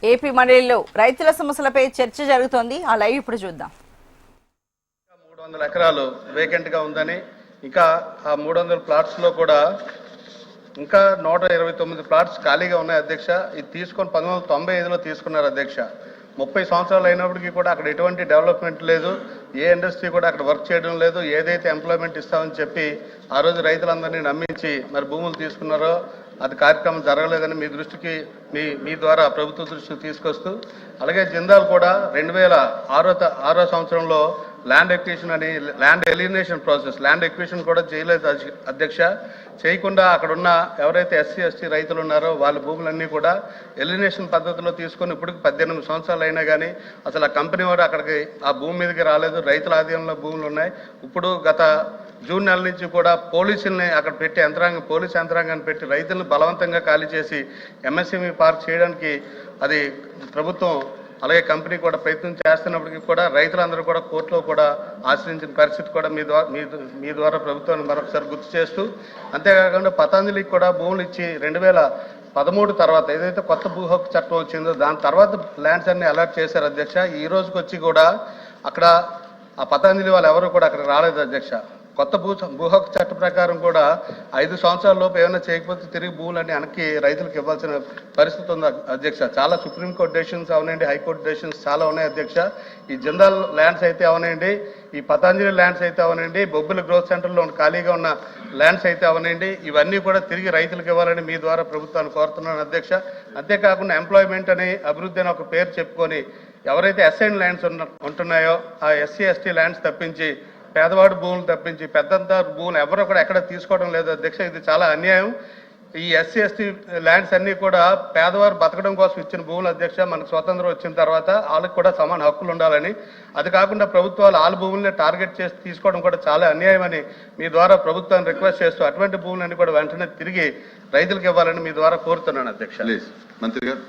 AP మండలిలో రైతుల సమస్యలపై చర్చ జరుగుతోంది. ఆ లైవ్ ఇప్పుడు చూద్దాం. 300 ఎకరాలు వేకెంట్ గా ఉందని, ఇంకా ఆ 300 ప్లాట్స్ లో కూడా ఇంకా 129 ప్లాట్స్ ఖాళీగా ఉన్నాయి అధ్యక్ష. ఇది తీసుకొని 1995లో తీసుకున్నారు అధ్యక్ష. 30 సంవత్సరాలు అయినప్పటికీ కూడా అక్కడ ఎటువంటి డెవలప్మెంట్ లేదు, ఏ ఇండస్ట్రీ కూడా అక్కడ వర్క్ చేయడం లేదు. ఏదైతే ఎంప్లాయ్మెంట్ ఇస్తామని చెప్పి ఆ రోజు రైతులందరినీ నమ్మించి మరి భూములు తీసుకున్నారో అది కార్యక్రమం జరగలేదని మీ దృష్టికి మీ ద్వారా ప్రభుత్వ దృష్టికి తీసుకొస్తూ, అలాగే జిందాల్ కూడా 2006 సంవత్సరంలో ల్యాండ్ ఎక్విజిషన్ అని land elimination process, land acquisition కూడా చేయలేదు అధ్యక్ష. చేయకుండా అక్కడ ఉన్న ఎవరైతే ఎస్సీ ఎస్టీ రైతులు ఉన్నారో వాళ్ళ భూములన్నీ కూడా ఎలిమినేషన్ పద్ధతిలో తీసుకొని ఇప్పటికి 18 సంవత్సరాలు అయినా కానీ అసలు ఆ కంపెనీ వాడు అక్కడికి ఆ భూమి మీదకి రాలేదు. రైతుల ఆధీనంలో భూములు ఉన్నాయి. ఇప్పుడు గత జూన్ నెల నుంచి కూడా పోలీసుల్ని అక్కడ పెట్టి పోలీస్ యంత్రాంగాన్ని పెట్టి రైతులను బలవంతంగా ఖాళీ చేసి ఎంఎస్ఎంఈ పార్క్ చేయడానికి అది ప్రభుత్వం అలాగే కంపెనీ కూడా ప్రయత్నం చేస్తున్నప్పటికీ కూడా రైతులందరూ కూడా కోర్టులో కూడా ఆశ్రయించిన పరిస్థితి కూడా మీ ద్వారా ప్రభుత్వాన్ని మరొకసారి గుర్తు చేస్తూ, అంతేకాకుండా పతంజలికి కూడా భూములు ఇచ్చి 2013 తర్వాత ఏదైతే కొత్త భూ హక్కు చట్టం వచ్చిందో దాని తర్వాత ల్యాండ్స్ అన్ని అలర్ట్ చేశారు అధ్యక్ష. ఈ రోజుకి వచ్చి కూడా అక్కడ ఆ పతంజలి వాళ్ళు ఎవరు కూడా అక్కడ రాలేదు అధ్యక్ష. కొత్త భూ హక్కు చట్ట ప్రకారం కూడా 5 సంవత్సరాల లోపు ఏమైనా చేయకపోతే తిరిగి భూములన్నీ వెనక్కి రైతులకు ఇవ్వాల్సిన పరిస్థితి ఉంది అధ్యక్ష. చాలా సుప్రీంకోర్టు డెసిషన్స్ అవనండి, హైకోర్టు డెసిషన్స్ చాలా ఉన్నాయి అధ్యక్ష. ఈ జిందాల్ ల్యాండ్స్ అయితే అవనండి, ఈ పతంజలి ల్యాండ్స్ అయితే అవనండి, బొబ్బిలి గ్రోత్ సెంటర్లో ఖాళీగా ఉన్న ల్యాండ్స్ అయితే అవనండి, ఇవన్నీ కూడా తిరిగి రైతులకు ఇవ్వాలని మీ ద్వారా ప్రభుత్వాన్ని కోరుతున్నాను అధ్యక్ష. అంతేకాకుండా ఎంప్లాయ్మెంట్ అని అభివృద్ధి అని ఒక పేరు చెప్పుకొని ఎవరైతే అసైన్ ల్యాండ్స్ ఉంటున్నాయో ఆ ఎస్సీ ఎస్టీ ల్యాండ్స్ తప్పించి పేదవాడు భూములు తప్పించి పెద్దంతా భూములు ఎవరు కూడా ఎక్కడ తీసుకోవడం లేదు అధ్యక్ష. ఇది చాలా అన్యాయం. ఈ ఎస్సీ ఎస్టీ ల్యాండ్స్ అన్నీ కూడా పేదవారు బతకడం కోసం ఇచ్చిన భూములు అధ్యక్ష. మనకు స్వతంత్రం వచ్చిన తర్వాత వాళ్ళకి కూడా సమాన హక్కులు ఉండాలని, అది కాకుండా ప్రభుత్వాలు వాళ్ళ భూముల్ని టార్గెట్ చేసి తీసుకోవడం కూడా చాలా అన్యాయం అని మీ ద్వారా ప్రభుత్వాన్ని రిక్వెస్ట్ చేస్తూ అటువంటి భూములన్నీ కూడా వెంటనే తిరిగి రైతులకు ఇవ్వాలని మీ ద్వారా కోరుతున్నాను అధ్యక్ష. మంత్రి గారు.